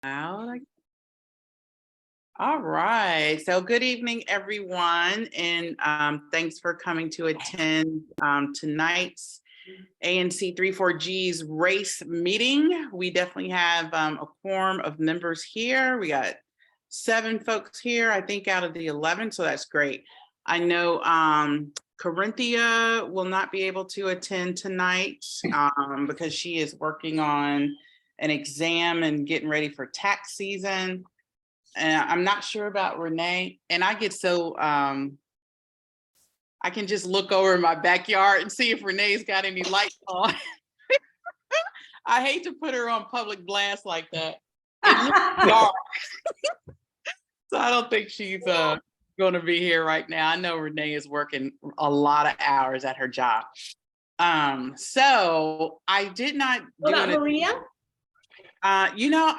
Loud. All right. So good evening, everyone, and thanks for coming to attend tonight's ANC 34G's race meeting. We definitely have a quorum of members here. We got 7 folks here, I think, out of the 11, so that's great. I know Corinthia will not be able to attend tonight because she is working on an exam and getting ready for tax season. And I'm not sure about Renee. And I get so, I can just look over in my backyard and see if Renee's got any lights on. I hate to put her on public blast like that. It looks dark. So I don't think she's going to be here right now. I know Renee is working a lot of hours at her job. So I did not What about Maria? I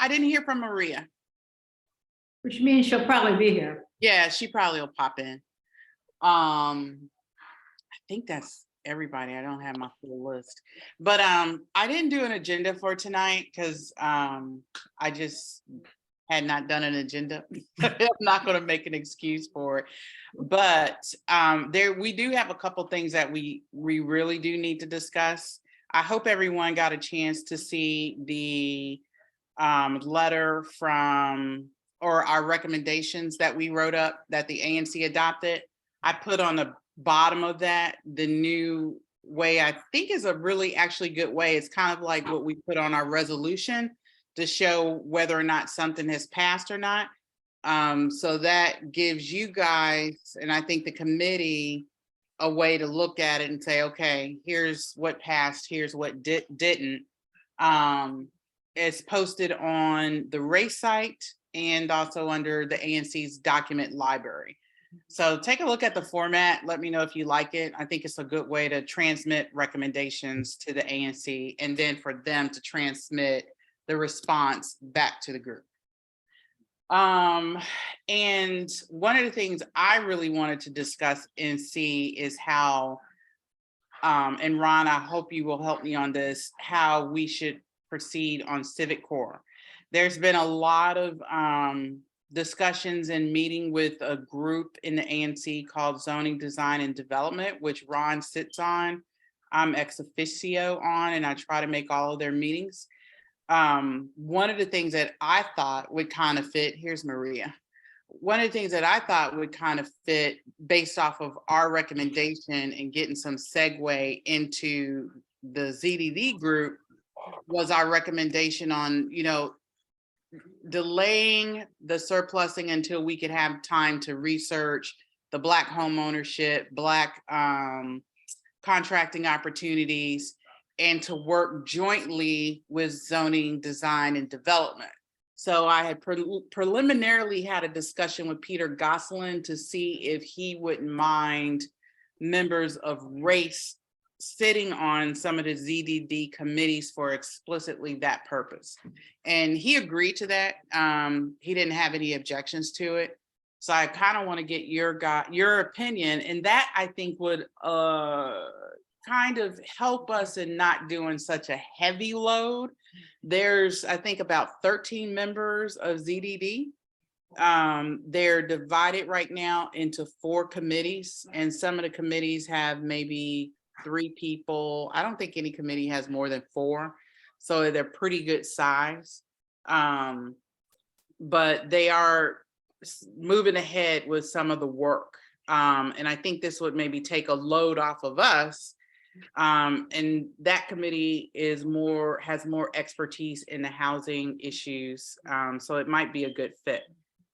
didn't hear from Maria. Which means she'll probably be here. Yeah, she probably will pop in. I think that's everybody. I don't have my full list, but I didn't do an agenda for tonight because I just had not done an agenda. I'm not going to make an excuse for it, but we do have a couple things that we really do need to discuss. I hope everyone got a chance to see the letter from or our recommendations that we wrote up that the ANC adopted. I put on the bottom of that the new way I think is a really actually good way. It's kind of like what we put on our resolution to show whether or not something has passed or not. So that gives you guys, and I think the committee, a way to look at it and say, okay, here's what passed, here's what didn't. It's posted on the race site and also under the ANC's document library. So take a look at the format. Let me know if you like it. I think it's a good way to transmit recommendations to the ANC and then for them to transmit the response back to the group. And one of the things I really wanted to discuss and see is how, and Ron, I hope you will help me on this, how we should proceed on Civic Core. There's been a lot of discussions and meeting with a group in the ANC called Zoning Design and Development, which Ron sits on. I'm ex officio on, and I try to make all of their meetings. One of the things that I thought would kind of fit, here's Maria. One of the things that I thought would kind of fit based off of our recommendation and getting some segue into the ZDD group was our recommendation on, delaying the surplusing until we could have time to research the Black home ownership, Black contracting opportunities, and to work jointly with zoning, design, and development. So I had preliminarily had a discussion with Peter Gosselin to see if he wouldn't mind members of race sitting on some of the ZDD committees for explicitly that purpose. And he agreed to that. He didn't have any objections to it. So I kind of want to get your opinion. And that I think would kind of help us in not doing such a heavy load. There's, I think, about 13 members of ZDD. They're divided right now into 4 committees, and some of the committees have maybe 3 people. I don't think any committee has more than 4, so they're pretty good size. But they are moving ahead with some of the work, and I think this would maybe take a load off of us. And that committee has more expertise in the housing issues, so it might be a good fit.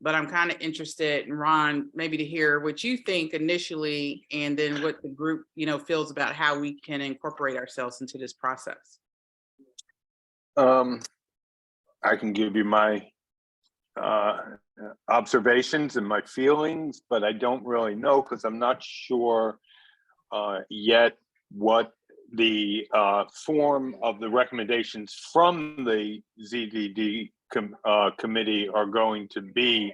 But I'm kind of interested in, Ron, maybe to hear what you think initially, and then what the group, feels about how we can incorporate ourselves into this process. I can give you my observations and my feelings, but I don't really know because I'm not sure yet what the form of the recommendations from the ZDD committee are going to be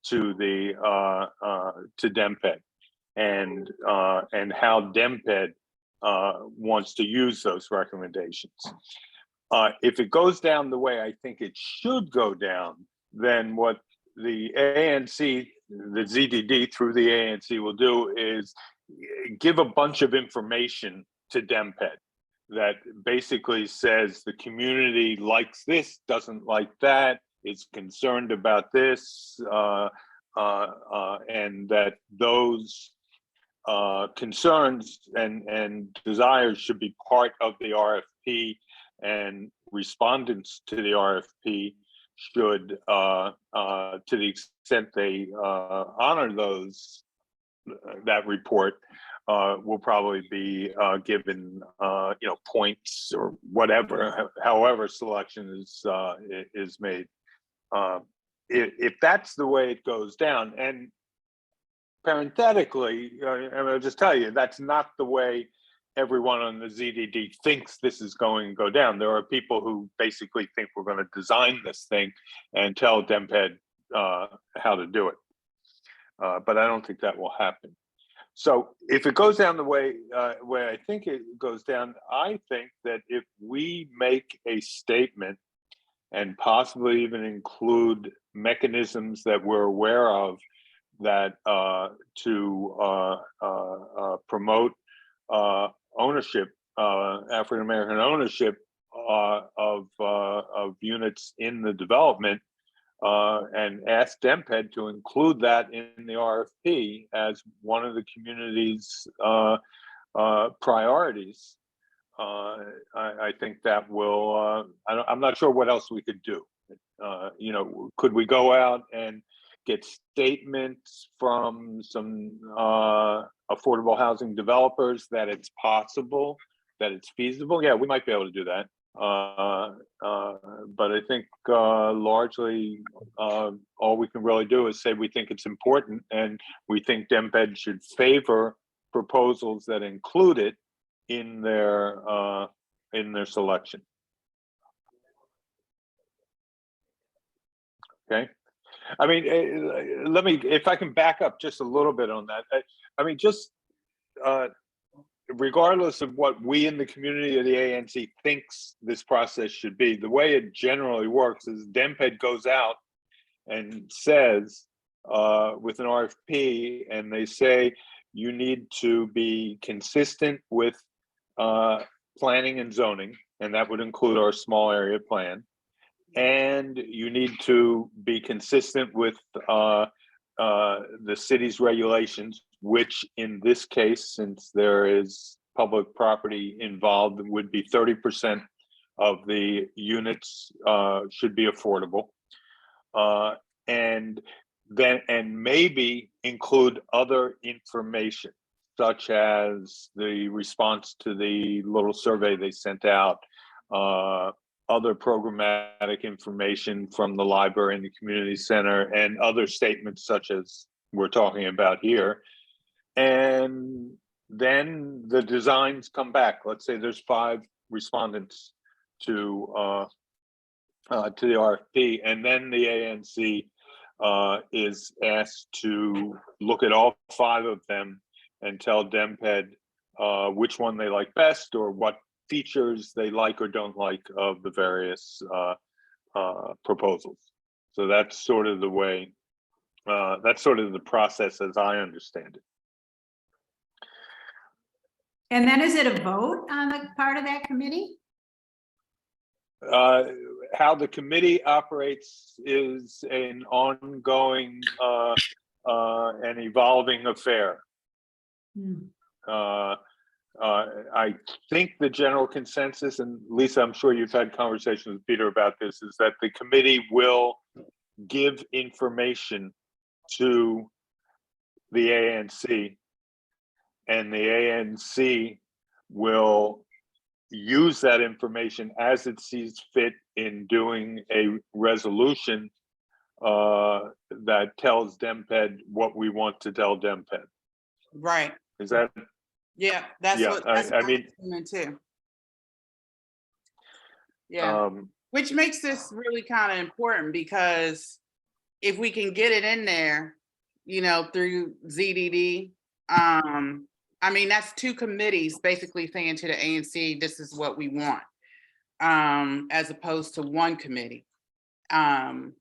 to the to DEMPED, and how DEMPED wants to use those recommendations. If it goes down the way I think it should go down, then what the ANC, the ZDD through the ANC will do is give a bunch of information to DEMPED that basically says the community likes this, doesn't like that, is concerned about this, and that those concerns and desires should be part of the RFP, and respondents to the RFP should, to the extent they honor those, that report, will probably be given, points or whatever, however selection is made. If that's the way it goes down, and parenthetically, I'll just tell you, that's not the way everyone on the ZDD thinks this is going to go down. There are people who basically think we're going to design this thing and tell DEMPED how to do it. But I don't think that will happen. So if it goes down the way I think it goes down, I think that if we make a statement and possibly even include mechanisms that we're aware of that to promote ownership, African American ownership of units in the development, and ask DEMPED to include that in the RFP as one of the community's priorities. I think that will. I'm not sure what else we could do. Could we go out and get statements from some affordable housing developers that it's possible, that it's feasible? Yeah, we might be able to do that. But I think largely all we can really do is say we think it's important, and we think DEMPED should favor proposals that include it in their selection. Okay. I mean, let me, if I can back up just a little bit on that. I mean, just regardless of what we in the community of the ANC thinks this process should be, the way it generally works is DEMPED goes out and says with an RFP, and they say you need to be consistent with planning and zoning, and that would include our small area plan. And you need to be consistent with the city's regulations, which in this case, since there is public property involved, would be 30% of the units should be affordable. And maybe include other information, such as the response to the little survey they sent out, other programmatic information from the library and the community center, and other statements such as we're talking about here. And then the designs come back. Let's say there's 5 respondents to the RFP, and then the ANC is asked to look at all 5 of them and tell DEMPED which one they like best, or what features they like or don't like of the various proposals. So that's sort of the way, that's sort of the process as I understand it. And then is it a vote on the part of that committee? How the committee operates is an ongoing and evolving affair. I think the general consensus, and Lisa, I'm sure you've had conversations with Peter about this, is that the committee will give information to the ANC, and the ANC will use that information as it sees fit in doing a resolution that tells DEMPED what we want to tell DEMPED. Right. Is that? Yeah, that's what I mean too. Yeah, which makes this really kind of important, because if we can get it in there, through ZDD, I mean, that's 2 committees basically saying to the ANC, this is what we want. as opposed to one committee. And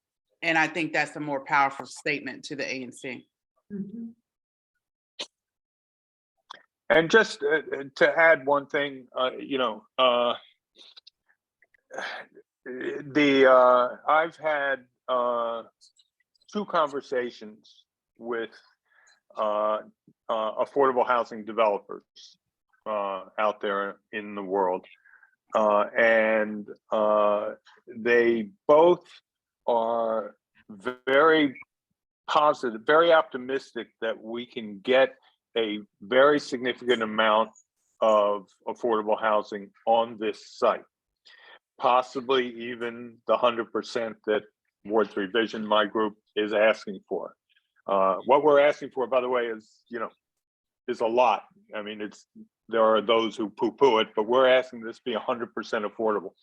I think that's a more powerful statement to the ANC. Mhm. And just to add one thing, I've had two conversations with affordable housing developers out there in the world, and they both are very positive, very optimistic that we can get a very significant amount of affordable housing on this site, possibly even the 100% that Ward 3 Vision, my group, is asking for. What we're asking for, by the way, is a lot. I mean, there are those who poo-poo it, but we're asking this be 100% affordable.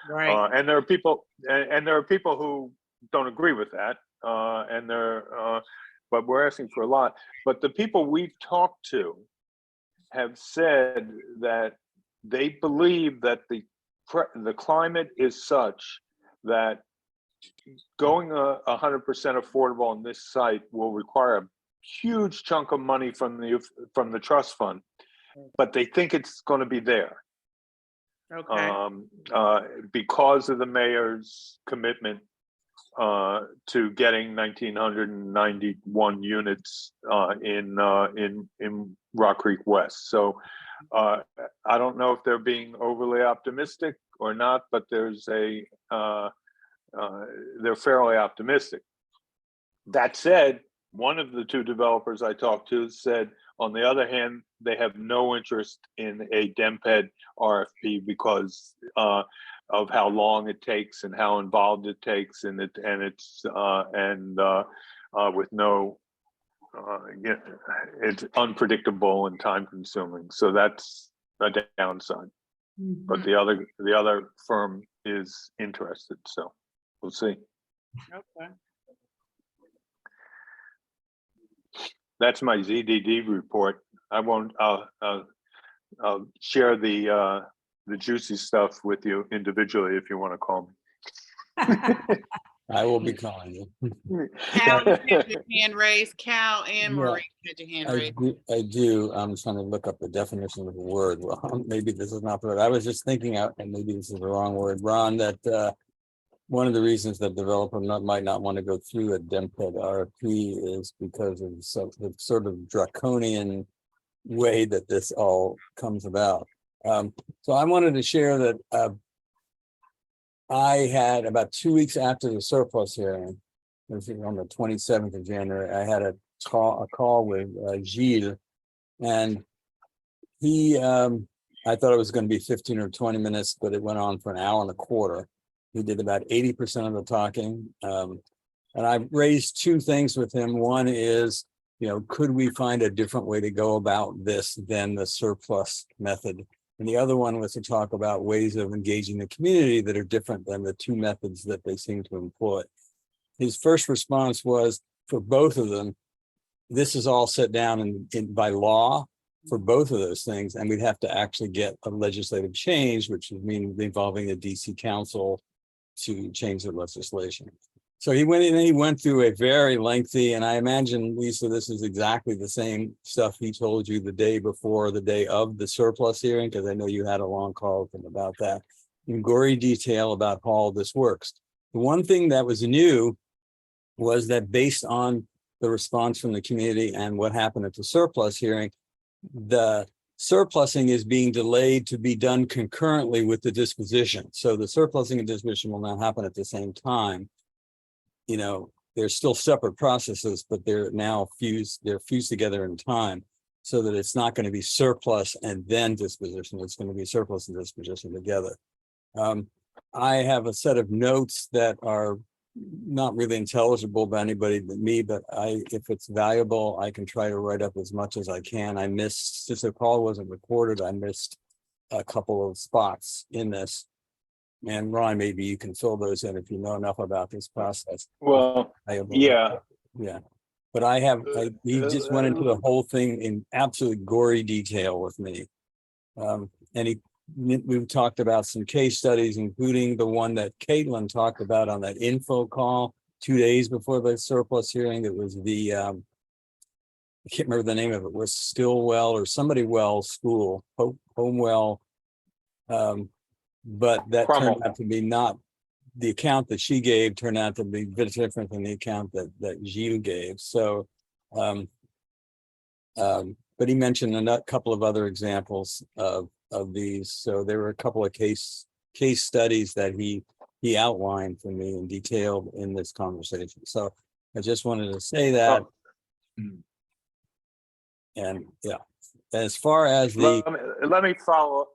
Right. And there are people, and there are people who don't agree with that, but we're asking for a lot. But the people we've talked to have said that they believe that the climate is such that going 100% affordable on this site will require a huge chunk of money from the trust fund, but they think it's going to be there. Okay. Because of the mayor's commitment to getting 1,991 units in Rock Creek West. So I don't know if they're being overly optimistic or not, but they're fairly optimistic. That said, one of the two developers I talked to said, on the other hand, they have no interest in a DEMPED RFP because of how long it takes and how involved it takes, with no, it's unpredictable and time consuming. So that's a downside. But the other firm is interested, so we'll see. Okay. That's my ZDD report. I won't. I'll share the juicy stuff with you individually if you want to call me. I will be calling you. Cal, you had your hand raised. Cal and Yeah, Marie had your hand raised. I do. I'm trying to look up the definition of the word. Well, maybe this is not the word. I was just thinking out, and maybe this is the wrong word, Ron, that one of the reasons that developer might not want to go through a DEMPED RFP is because of the sort of draconian way that this all comes about. So I wanted to share that I had about 2 weeks after the surplus hearing, it was on the 27th of January, I had a call with Gilles, and he, I thought it was going to be 15 or 20 minutes, but it went on for an hour and a quarter. He did about 80% of the talking. And I raised two things with him. One is, could we find a different way to go about this than the surplus method? And the other one was to talk about ways of engaging the community that are different than the two methods that they seem to employ. His first response was, for both of them, this is all set down by law for both of those things, and we'd have to actually get a legislative change, which would mean involving the DC Council to change the legislation. So he went through a very lengthy, and I imagine, Lisa, this is exactly the same stuff he told you the day before, the day of the surplus hearing, because I know you had a long call with him about that, in gory detail about how all this works. The one thing that was new was that based on the response from the community and what happened at the surplus hearing, the surplusing is being delayed to be done concurrently with the disposition. So the surplusing and disposition will not happen at the same time. They're still separate processes, but they're now fused together in time, so that it's not going to be surplus and then disposition. It's going to be surplus and disposition together. I have a set of notes that are not really intelligible by anybody but me, but if it's valuable, I can try to write up as much as I can. I missed, since the call wasn't recorded, I missed a couple of spots in this. And Ron, maybe you can fill those in if you know enough about this process. Well, yeah. But he just went into the whole thing in absolute gory detail with me. And we've talked about some case studies, including the one that Caitlin talked about on that info call 2 days before the surplus hearing. It was the, I can't remember the name of it, was Stillwell or somebody well school, Homewell. But that turned Cromwell. out to be not, the account that she gave turned out to be a bit different than the account that Gilles gave. So, but he mentioned a couple of other examples of these. So there were a couple of case studies that he outlined for me and detailed in this conversation. So I just wanted to say that. And yeah, as far as the let me follow up.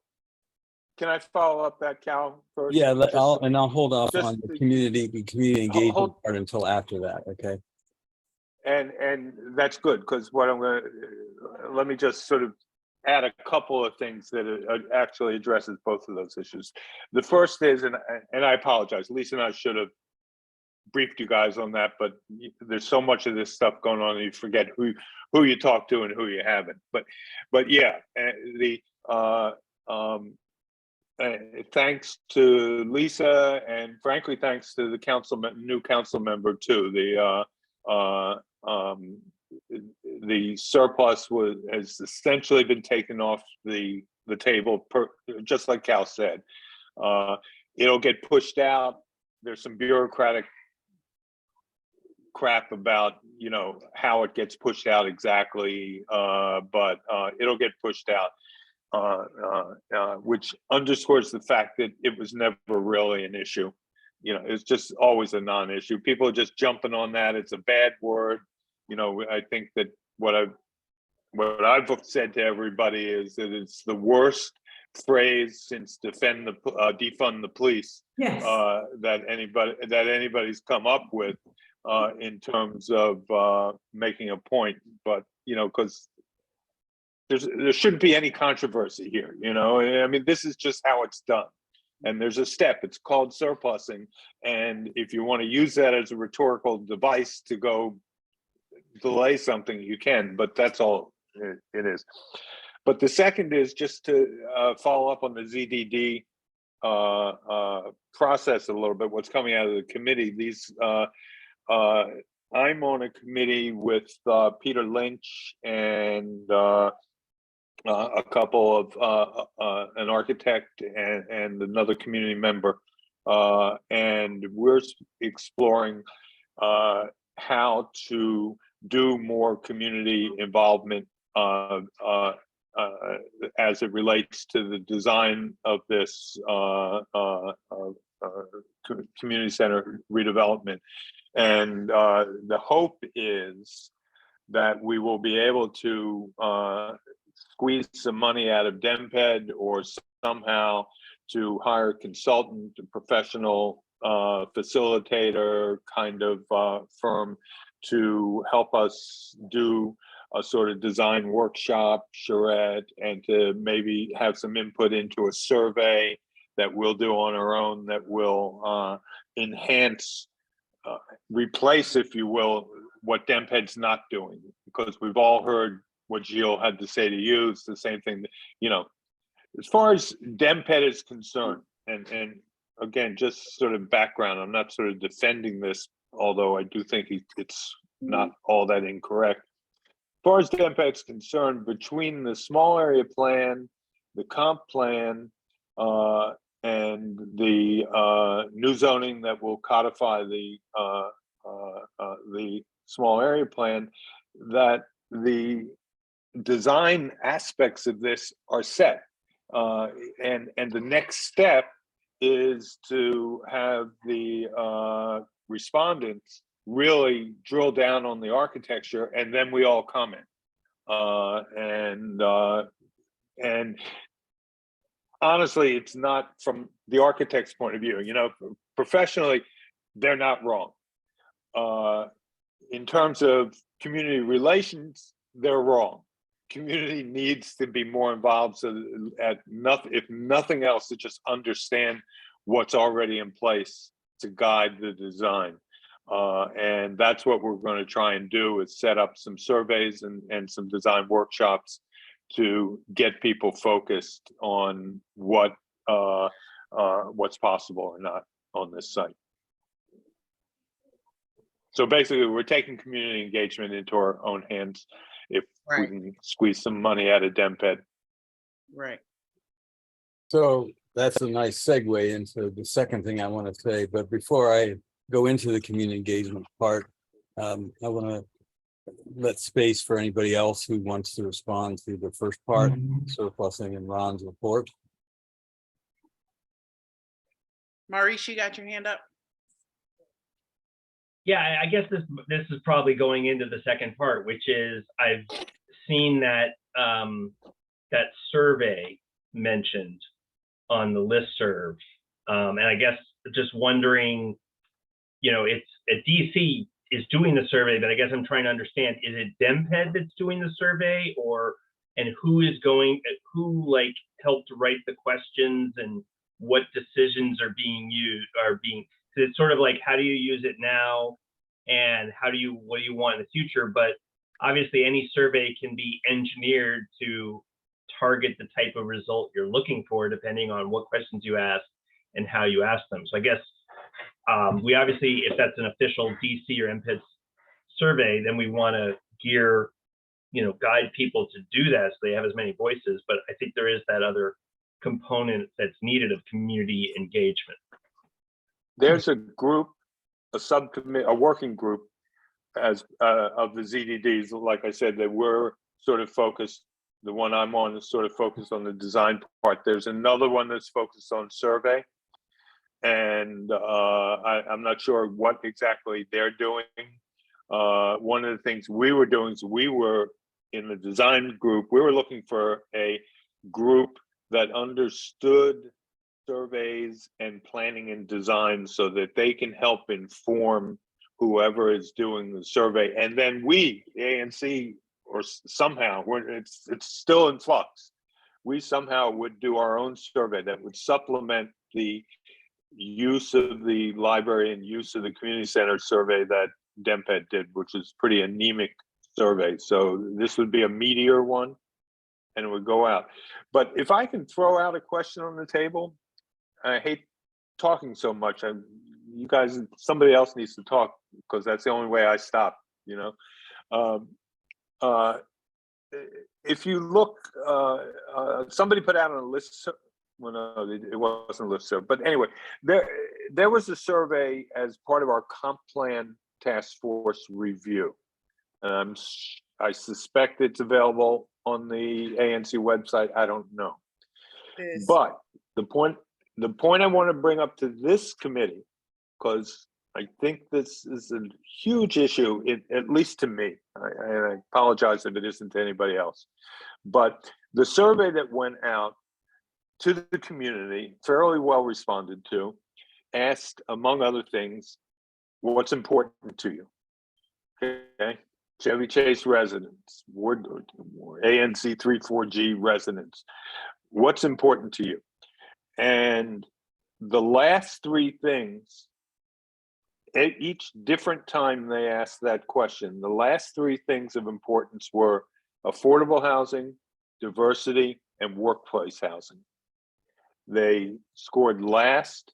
Can I follow up that, Cal, first? yeah, I'll hold off just on the community engagement hold- part until after that. Okay. And that's good, because what I'm going to, let me just sort of add a couple of things that actually addresses both of those issues. The first is, and I apologize, Lisa and I should have briefed you guys on that, but there's so much of this stuff going on, and you forget who you talk to and who you haven't. But yeah, thanks to Lisa, and frankly, thanks to the new council member too. The surplus has essentially been taken off the table, just like Cal said. It'll get pushed out. There's some bureaucratic crap about, you know, how it gets pushed out exactly, but it'll get pushed out, which underscores the fact that it was never really an issue. You know, it's just always a non-issue. People are just jumping on that. It's a bad word. You know, I think that what I've said to everybody is that it's the worst phrase since defund the police Yes. that anybody's come up with in terms of making a point. But you know, because there shouldn't be any controversy here. You know, I mean, this is just how it's done. And there's a step, it's called surplusing. And if you want to use that as a rhetorical device to go delay something, you can, but that's all it is. But the second is just to follow up on the ZDD process a little bit, what's coming out of the committee. I'm on a committee with Peter Lynch and a couple of an architect and another community member, and we're exploring how to do more community involvement as it relates to the design of this community center redevelopment. And the hope is that we will be able to squeeze some money out of DEMPED or somehow to hire a consultant, a professional facilitator kind of firm to help us do a sort of design workshop, charrette, and to maybe have some input into a survey that we'll do on our own that will enhance, replace, if you will, what DEMPED's not doing, because we've all heard what Gilles had to say to you. It's the same thing, you know, as far as DEMPED is concerned, and again, just sort of background, I'm not sort of defending this, although I do think it's not all that incorrect. As far as DEMPED is concerned, between the small area plan, the comp plan, and the new zoning that will codify the small area plan, that the design aspects of this are set, and the next step is to have the respondents really drill down on the architecture, and then we all comment. And honestly, it's not from the architect's point of view. You know, professionally, they're not wrong. In terms of community relations, they're wrong. Community needs to be more involved, so if nothing else, to just understand what's already in place to guide the design. And that's what we're going to try and do, is set up some surveys and some design workshops to get people focused on what's possible or not on this site. So basically, we're taking community engagement into our own hands if we Right. can squeeze some money out of DemPed. Right. So that's a nice segue into the second thing I want to say. But before I go into the community engagement part, I want to let space for anybody else who wants to respond to the first part, surplusing and Ron's report. Maurice, you got your hand up? Yeah, I guess this is probably going into the second part, which is I've seen that that survey mentioned on the listserv, and I guess just wondering, it's DC is doing the survey, but I guess I'm trying to understand: is it DemPed that's doing the survey, and who helped write the questions, and what decisions are being used? It's sort of like, how do you use it now, and what do you want in the future? But obviously any survey can be engineered to target the type of result you're looking for, depending on what questions you ask and how you ask them. So I guess we obviously, if that's an official DC or MPED survey, then we want to guide people to do that so they have as many voices. But I think there is that other component that's needed of community engagement. There's a group, a subcommittee, a working group of the ZDDs, like I said, that we're sort of focused. The one I'm on is sort of focused on the design part. There's another one that's focused on survey. And I'm not sure what exactly they're doing. One of the things we were doing is we were in the design group, we were looking for a group that understood surveys and planning and design so that they can help inform whoever is doing the survey. And then we, the ANC, or somehow, it's still in flux, we somehow would do our own survey that would supplement the use of the library and use of the community center survey that DemPed did, which is pretty anemic survey. So this would be a meteor one, and it would go out. But if I can throw out a question on the table, I hate talking so much. You guys, somebody else needs to talk, because that's the only way I stop, if you look, somebody put out on a list, well, no, it wasn't a listserv, but anyway, there was a survey as part of our comp plan task force review. I suspect it's available on the ANC website. I don't know. But the point I want to bring up to this committee, because I think this is a huge issue, at least to me. I apologize if it isn't to anybody else. But the survey that went out to the community, fairly well responded to, asked, among other things, what's important to you? Okay, Chevy Chase residents, ANC 34G residents, what's important to you? And the last three things, at each different time they asked that question, the last three things of importance were affordable housing, diversity, and workplace housing. They scored last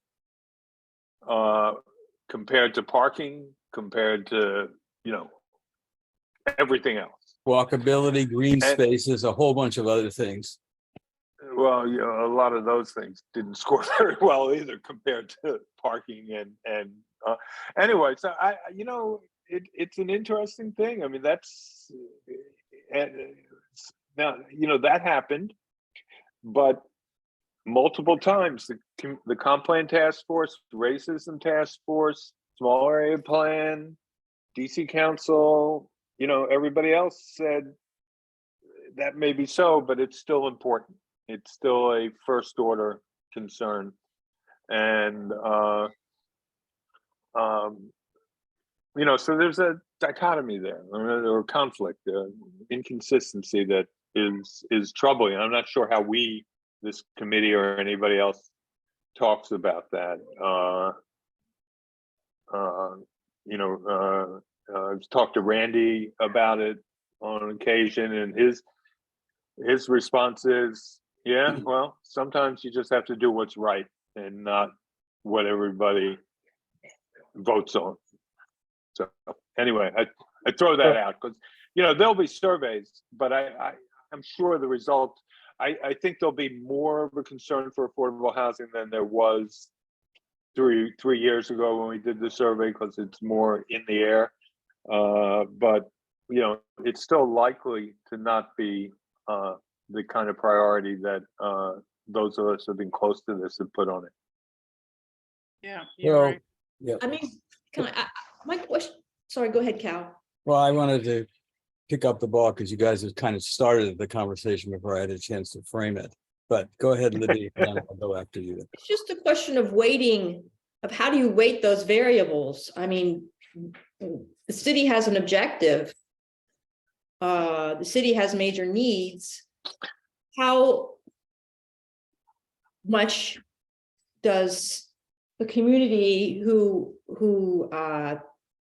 compared to parking, compared to, everything else. Walkability, green spaces, a whole bunch of other things. Well, a lot of those things didn't score very well either compared to parking and anyway. So it's an interesting thing. I mean, that's now that happened, but multiple times the comp plan task force, racism task force, small area plan, DC council, everybody else said that may be so, but it's still important. It's still a first order concern. And, so there's a dichotomy there, or conflict, inconsistency that is troubling. I'm not sure how this committee or anybody else talks about that. I've talked to Randy about it on occasion, and his response is, yeah, well, sometimes you just have to do what's right and not what everybody votes on. So anyway, I throw that out because, there'll be surveys, but I'm sure the result, I think there'll be more of a concern for affordable housing than there was 3 years ago when we did the survey, because it's more in the air. But it's still likely to not be the kind of priority that those of us who've been close to this have put on it. Yeah, you're Well, right. yeah. I mean, my question, sorry, go ahead, Cal. Well, I wanted to pick up the ball because you guys have kind of started the conversation before I had a chance to frame it. But go ahead, Libby, and then I'll go after you. It's just a question of weighting, of how do you weight those variables? I mean, the city has an objective. The city has major needs. How much does the community who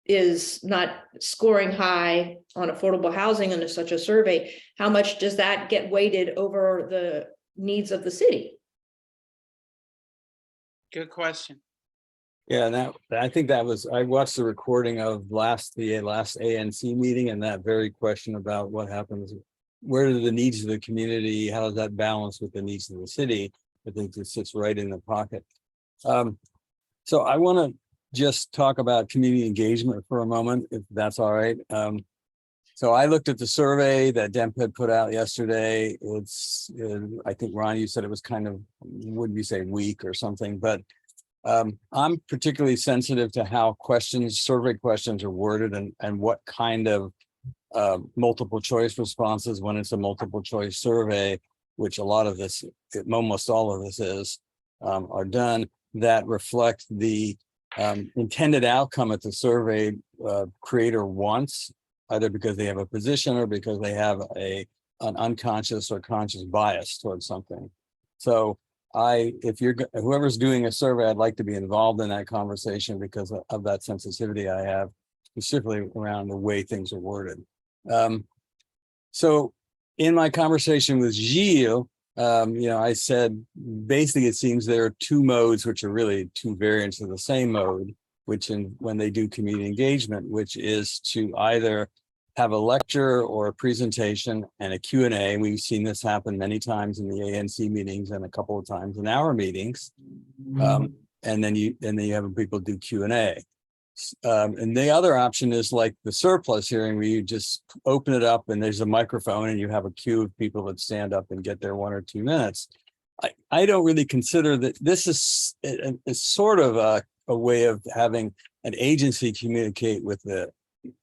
is not scoring high on affordable housing under such a survey, how much does that get weighted over the needs of the city? Good question. Yeah, and I think I watched the recording of the last ANC meeting, and that very question about what happens, where do the needs of the community, how does that balance with the needs of the city? I think it sits right in the pocket. So I want to just talk about community engagement for a moment, if that's all right. So I looked at the survey that DEMP had put out yesterday. It's, I think, Ron, you said it was kind of, wouldn't you say weak or something, but I'm particularly sensitive to how survey questions are worded and what kind of multiple choice responses, when it's a multiple choice survey, which almost all of this is, are done, that reflect the intended outcome that the survey creator wants, either because they have a position or because they have an unconscious or conscious bias towards something. So whoever's doing a survey, I'd like to be involved in that conversation because of that sensitivity I have, specifically around the way things are worded. So in my conversation with Gilles, I said, basically, it seems there are two modes, which are really two variants of the same mode, when they do community engagement, which is to either have a lecture or a presentation and a Q&A. We've seen this happen many times in the ANC meetings and a couple of times in our meetings. And then you have people do Q&A. And the other option is like the surplus hearing, where you just open it up and there's a microphone and you have a queue of people that stand up and get their 1 or 2 minutes. I don't really consider that this is sort of a way of having an agency communicate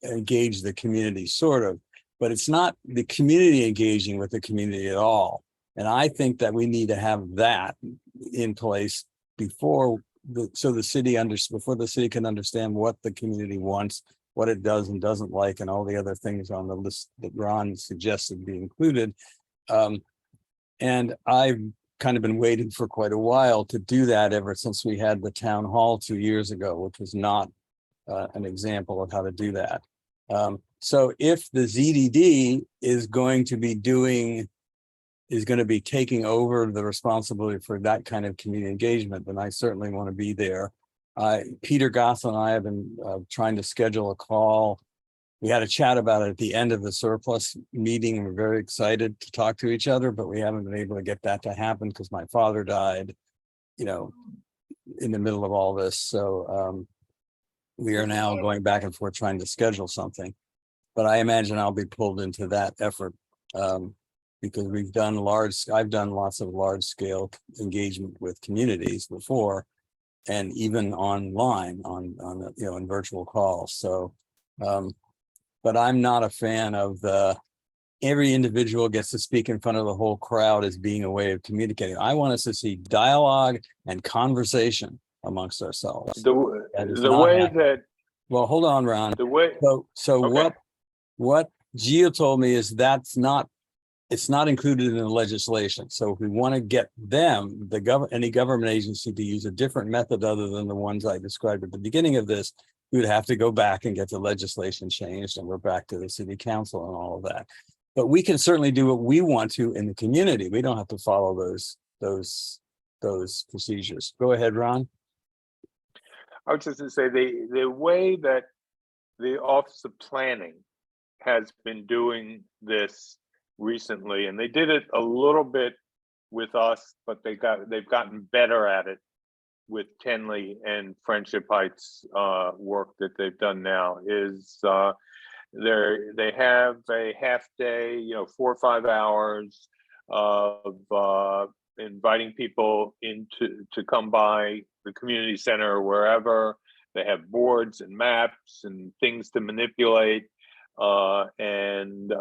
engage the community, sort of, but it's not the community engaging with the community at all. And I think that we need to have that in place before the city can understand what the community wants, what it does and doesn't like, and all the other things on the list that Ron suggested be included. And I've kind of been waiting for quite a while to do that ever since we had the town hall 2 years ago, which was not an example of how to do that. So if the ZDD is going to be taking over the responsibility for that kind of community engagement, then I certainly want to be there. Peter Goss and I have been trying to schedule a call. We had a chat about it at the end of the surplus meeting. We're very excited to talk to each other, but we haven't been able to get that to happen because my father died, in the middle of all this. So we are now going back and forth trying to schedule something. But I imagine I'll be pulled into that effort. Because I've done lots of large scale engagement with communities before, and even online in virtual calls. So, but I'm not a fan of every individual gets to speak in front of the whole crowd as being a way of communicating. I want us to see dialogue and conversation amongst ourselves. Well, hold on, Ron. So okay. What Gio told me is it's not included in the legislation. So if we want to get any government agency to use a different method other than the ones I described at the beginning of this, we would have to go back and get the legislation changed, and we're back to the city council and all of that. But we can certainly do what we want to in the community. We don't have to follow those procedures. Go ahead, Ron. I was just gonna say, the way that the Office of Planning has been doing this recently, and they did it a little bit with us, but they've gotten better at it with Kenley and Friendship Heights work that they've done now, is they have a half day, 4 or 5 hours of inviting people to come by the community center or wherever. They have boards and maps and things to manipulate, and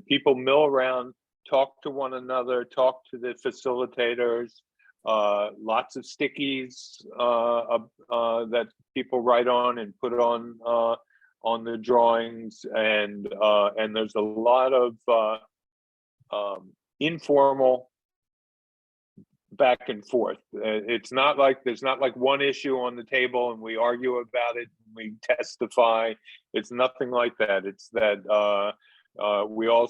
people mill around, talk to one another, talk to the facilitators. Lots of stickies that people write on and put on the drawings, and there's a lot of informal back and forth. It's not like there's not like one issue on the table and we argue about it, and we testify. It's nothing like that. It's that we all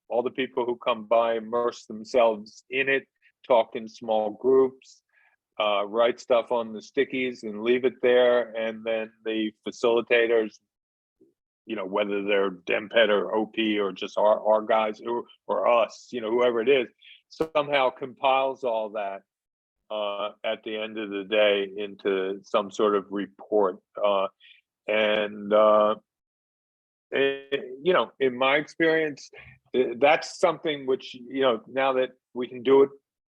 all the people who come by immerse themselves in it, talk in small groups, write stuff on the stickies and leave it there, and then the facilitators, whether they're DemPed or OP or just our guys or us, whoever it is, somehow compiles all that at the end of the day into some sort of report. In my experience, that's something which, now that we can do it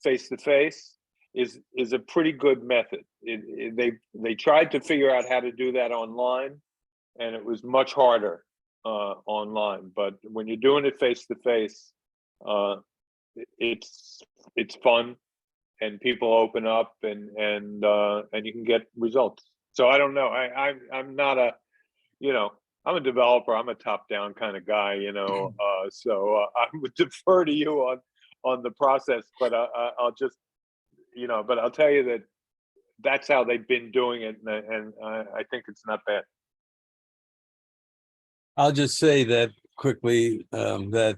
face to face, is a pretty good method. They tried to figure out how to do that online, and it was much harder online. But when you're doing it face to face, it's fun, and people open up, and you can get results. So I don't know. I'm not I'm a developer. I'm a top-down kind of guy, so I would defer to you on the process, but I'll just, but I'll tell you that that's how they've been doing it, and I think it's not bad. I'll just say that quickly, that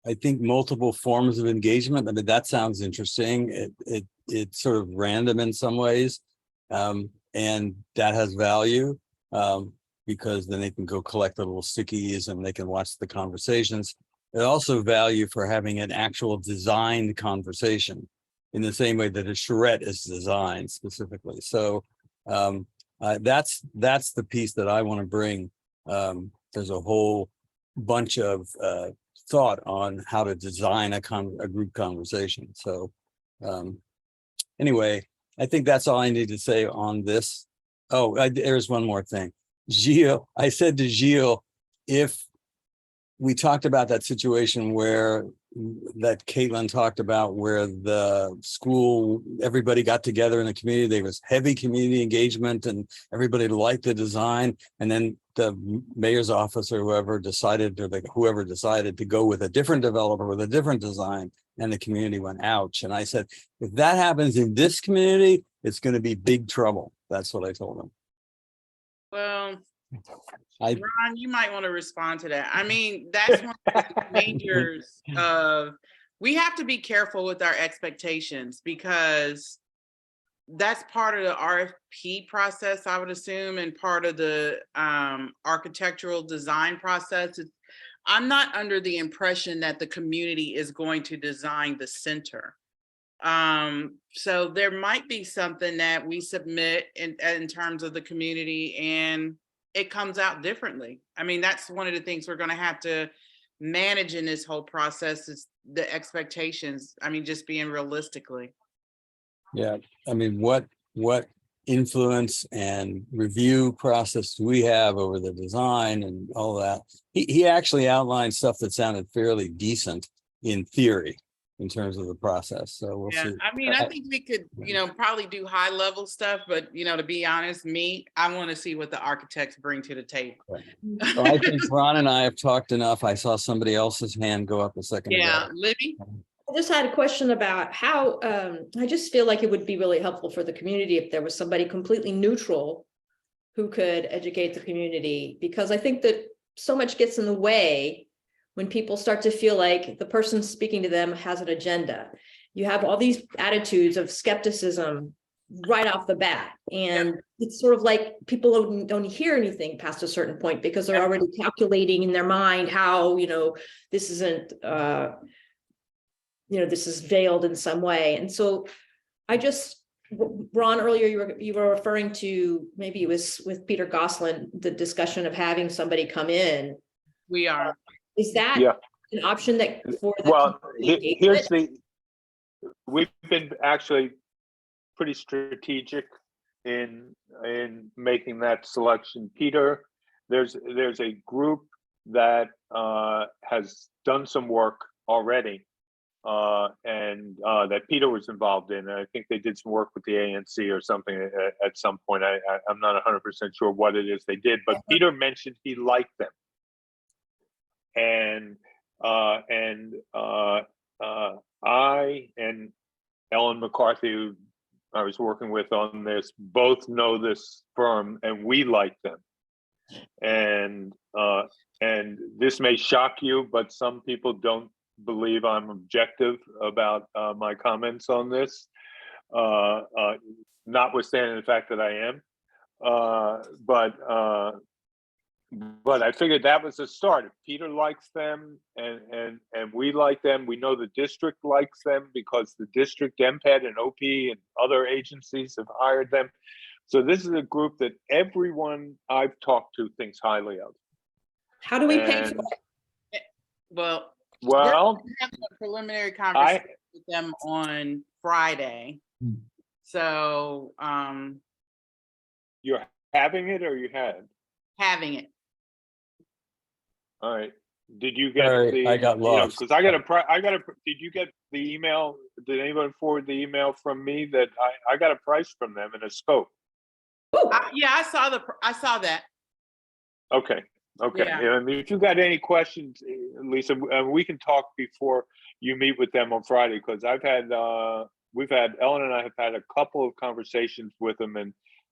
I think multiple forms of engagement, that sounds interesting. It's sort of random in some ways, and that has value, because then they can go collect the little stickies and they can watch the conversations. There's also value for having an actual designed conversation in the same way that a charrette is designed specifically. So that's the piece that I want to bring. There's a whole bunch of thought on how to design a group conversation. So anyway, I think that's all I need to say on this. Oh, there's one more thing. Gilles, I said to Gilles, if we talked about that situation that Caitlin talked about, where the school, everybody got together in the community, there was heavy community engagement and everybody liked the design. And then the mayor's office or whoever decided to go with a different developer with a different design, and the community went, ouch. And I said, if that happens in this community, it's going to be big trouble. That's what I told them. Well, Ron, you might want to respond to that. I mean, that's one of the dangers of, we have to be careful with our expectations, because that's part of the RFP process, I would assume, and part of the architectural design process. I'm not under the impression that the community is going to design the center. So there might be something that we submit in terms of the community, and it comes out differently. I mean, that's one of the things we're going to have to manage in this whole process, is the expectations. I mean, just being realistically. Yeah, I mean, what influence and review process do we have over the design and all that? He actually outlined stuff that sounded fairly decent in theory, in terms of the process. So we'll see. I mean, I think we could, probably do high level stuff, but to be honest, I want to see what the architects bring to the table. So I think Ron and I have talked enough. I saw somebody else's hand go up a second Yeah, ago. Libby? I just had a question about how, I just feel like it would be really helpful for the community if there was somebody completely neutral who could educate the community, because I think that so much gets in the way when people start to feel like the person speaking to them has an agenda. You have all these attitudes of skepticism right off the bat. And it's sort of like people don't hear anything past a certain point because they're already calculating in their mind how, this isn't, this is veiled in some way. And so Ron, earlier you were referring to, maybe it was with Peter Gosselin, the discussion of having somebody come in. We are. Is that Yeah. an option that for the Well, community here's engagement? we've been actually pretty strategic in making that selection. Peter, there's a group that has done some work already, and that Peter was involved in. I think they did some work with the ANC or something at some point. I'm not 100% sure what it is they did, but Peter mentioned he liked them. And I and Ellen McCarthy, who I was working with on this, both know this firm and we like them. And this may shock you, but some people don't believe I'm objective about my comments on this, notwithstanding the fact that I am. But I figured that was a start. If Peter likes them and we like them, we know the district likes them because the district, MPED and OP and other agencies have hired them. So this is a group that everyone I've talked to thinks highly of. How do we pay for it? Well, Well, we're having a preliminary conversation with them on Friday. So, you're having it or you had? having it. All right. Did you get Sorry, I got lost. Because did you get the email? Did anyone forward the email from me that I got a price from them and a scope? Yeah, I saw that. Okay. Yeah. And if you got any questions, Lisa, we can talk before you meet with them on Friday, because Ellen and I have had a couple of conversations with them,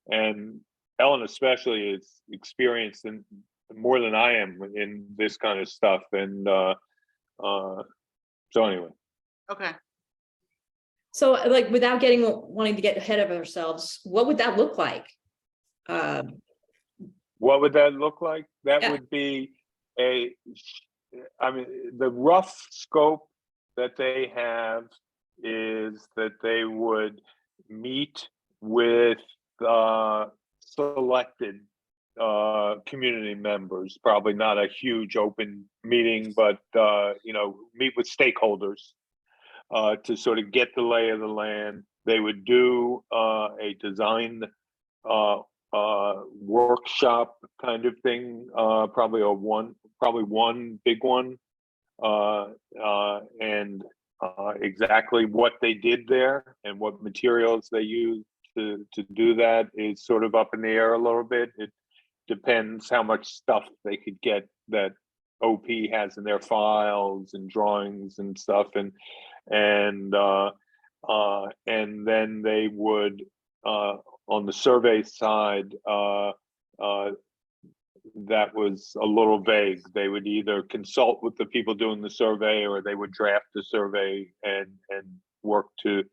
and Ellen especially is experienced in more than I am in this kind of stuff. And so anyway. Okay. So like, without wanting to get ahead of ourselves, what would that look like? What would that look like? That Yeah. would be the rough scope that they have is that they would meet with selected community members, probably not a huge open meeting, but meet with stakeholders to sort of get the lay of the land. They would do a design workshop kind of thing, probably one big one, and exactly what they did there and what materials they used to do that is sort of up in the air a little bit. It depends how much stuff they could get that OP has in their files and drawings and stuff, and then they would on the survey side, that was a little vague. They would either consult with the people doing the survey, or they would draft the survey and work to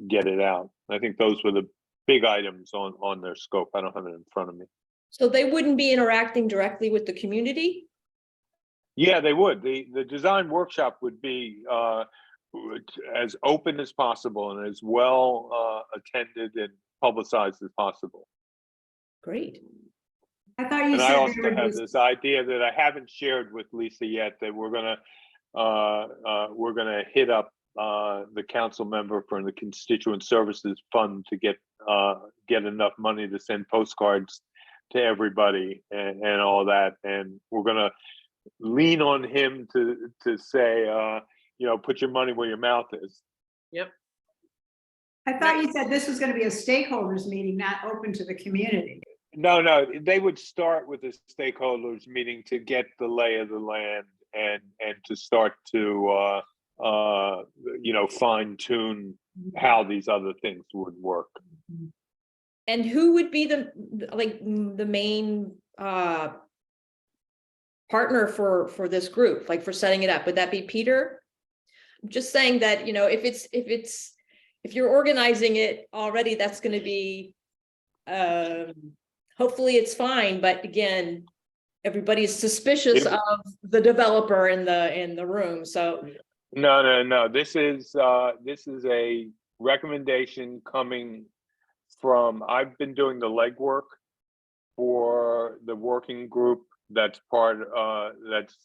get it out. I think those were the big items on their scope. I don't have it in front of me. So they wouldn't be interacting directly with the community? Yeah, they would. The design workshop would be as open as possible and as well attended and publicized as possible. Great. I thought you And I said also there have was, this idea that I haven't shared with Lisa yet, that we're gonna hit up the council member for the Constituent Services Fund to get enough money to send postcards to everybody and all that, and we're gonna lean on him to say, put your money where your mouth is. Yep. I thought you said this was going to be a stakeholders meeting, not open to the community. No, they would start with the stakeholders meeting to get the lay of the land and to start to fine tune how these other things would work. And who would be the main partner for this group, like for setting it up? Would that be Peter? I'm just saying that, if you're organizing it already, that's going to be, hopefully it's fine, but again, everybody's suspicious of the developer in the room, so. No. This is a recommendation coming from, I've been doing the legwork for the working group that's that's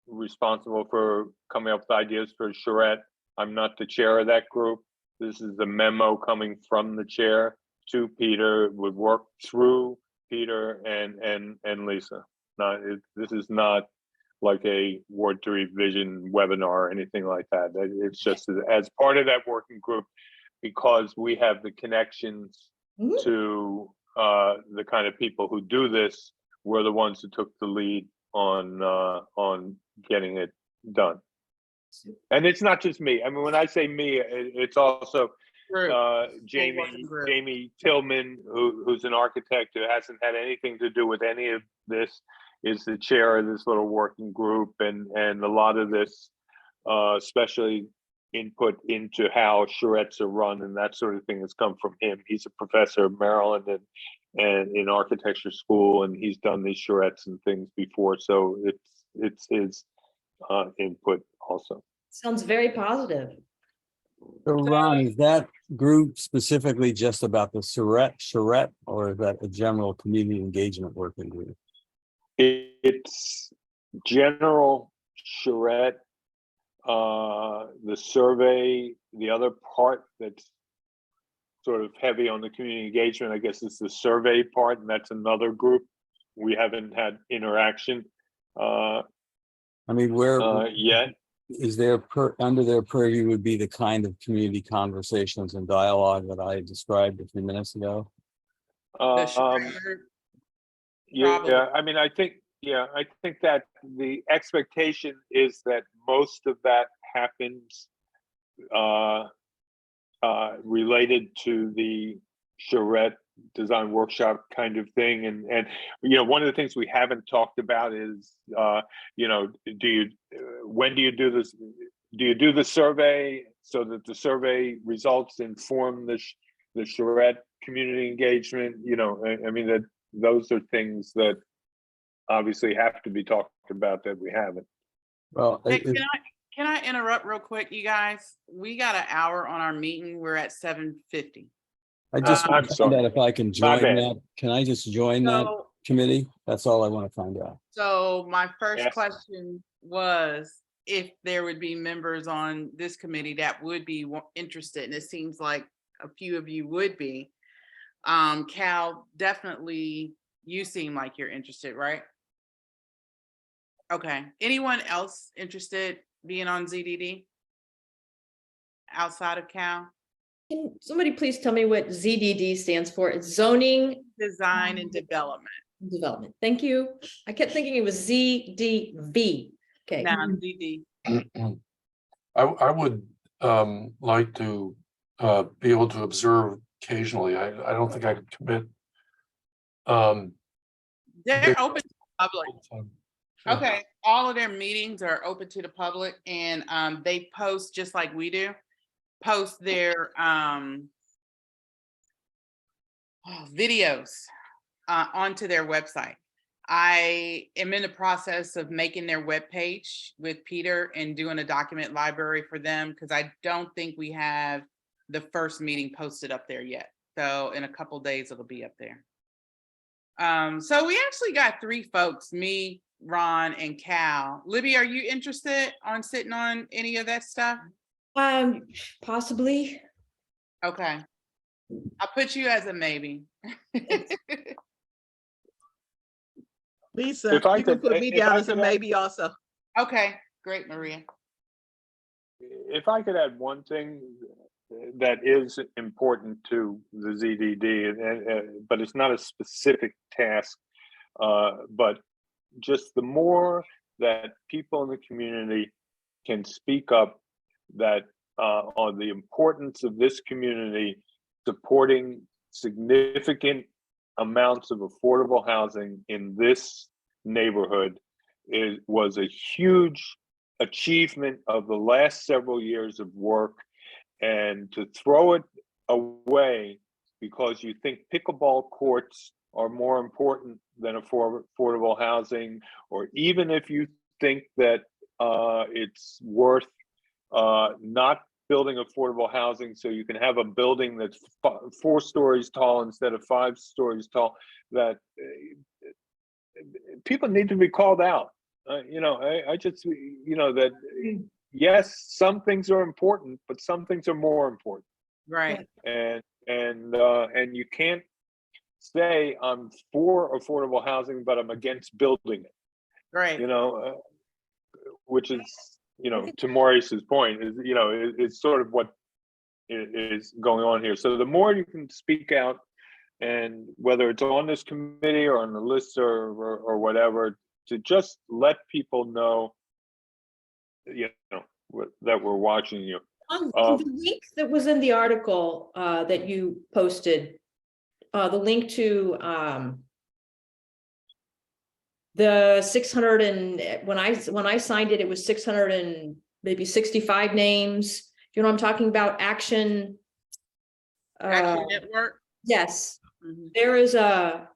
responsible for coming up with ideas for charrette. I'm not the chair of that group. This is the memo coming from the chair to Peter. It would work through Peter and Lisa. This is not like a Ward 3 vision webinar or anything like that. It's just as part of that working group, because we have the connections to the kind of people who do this. We're the ones who took the lead on getting it done. And it's not just me. I mean, when I say me, it's also Jamie Tillman, who's an architect who hasn't had anything to do with any of this, is the chair of this little working group, and a lot of this, especially input into how charrettes are run and that sort of thing, has come from him. He's a professor of Maryland and in architecture school, and he's done these charrettes and things before. So it's his input also. Sounds very positive. So Ron, is that group specifically just about the charrette, or is that a general community engagement working group? It's general charrette, the survey, the other part that's sort of heavy on the community engagement, I guess, is the survey part, and that's another group. We haven't had interaction I mean, where yet. is there under their purview would be the kind of community conversations and dialogue that I described a few minutes ago? Yeah, I mean, I think that the expectation is that most of that happens related to the charrette design workshop kind of thing. And one of the things we haven't talked about is, when do you do this? Do you do the survey so that the survey results inform the charrette community engagement? I mean, that those are things that obviously have to be talked about that we haven't. Well, Hey, can I interrupt real quick, you guys? We got an hour on our meeting. We're at 7:50. I just want to find out if I can join bad. that. Can I just join that committee? That's all I want to find out. So my first Yes. question was if there would be members on this committee that would be interested, and it seems like a few of you would be. Cal, definitely you seem like you're interested, right? Okay. Anyone else interested being on ZDD outside of Cal? Can somebody please tell me what ZDD stands for? It's zoning Design and development. development. Thank you. I kept thinking it was ZDV. Okay. Now, ZD. I would like to be able to observe occasionally. I don't think I could commit. They're open to the public. Yeah. Okay, all of their meetings are open to the public, and they post just like we do, post their videos onto their website. I am in the process of making their webpage with Peter and doing a document library for them, because I don't think we have the first meeting posted up there yet. So in a couple of days, it'll be up there. So we actually got 3 folks, me, Ron, and Cal. Libby, are you interested on sitting on any of that stuff? Possibly. Okay. I'll put you as a maybe. Lisa, If I you can could- put me if down I as a could add- maybe also. Okay, great, Maria. If I could add one thing that is important to the ZDD, but it's not a specific task, but just the more that people in the community can speak up that on the importance of this community supporting significant amounts of affordable housing in this neighborhood, was a huge achievement of the last several years of work, and to throw it away because you think pickleball courts are more important than affordable housing, or even if you think that it's worth not building affordable housing so you can have a building that's 4 stories tall instead of 5 stories tall, that people need to be called out. I just, that yes, some things are important, but some things are more important. Right. And you can't say I'm for affordable housing, but I'm against building it. Right. Which is, to Maurice's point, is it's sort of what is going on here. So the more you can speak out, and whether it's on this committee or on the listserv or whatever, to just let people know, that we're watching you. On the link that was in the article that you posted, the link to the 600 and when I signed it, it was 600 and maybe 65 names. You know what I'm talking about? Action. Action Network. Yes, Mhm. there is a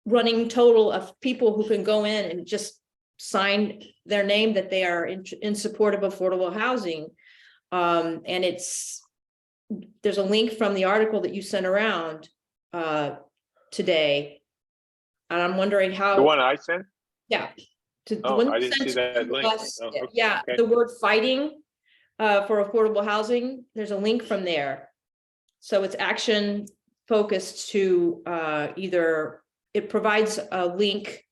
running total of people who can go in and just sign their name that they are in support of affordable housing. And there's a link from the article that you sent around today. And I'm wondering how. The one I sent? Yeah. The Oh, one I you didn't sent see that to link. us, Oh, okay, yeah, okay. the word fighting for affordable housing, there's a link from there. So it's action focused to either, it provides a link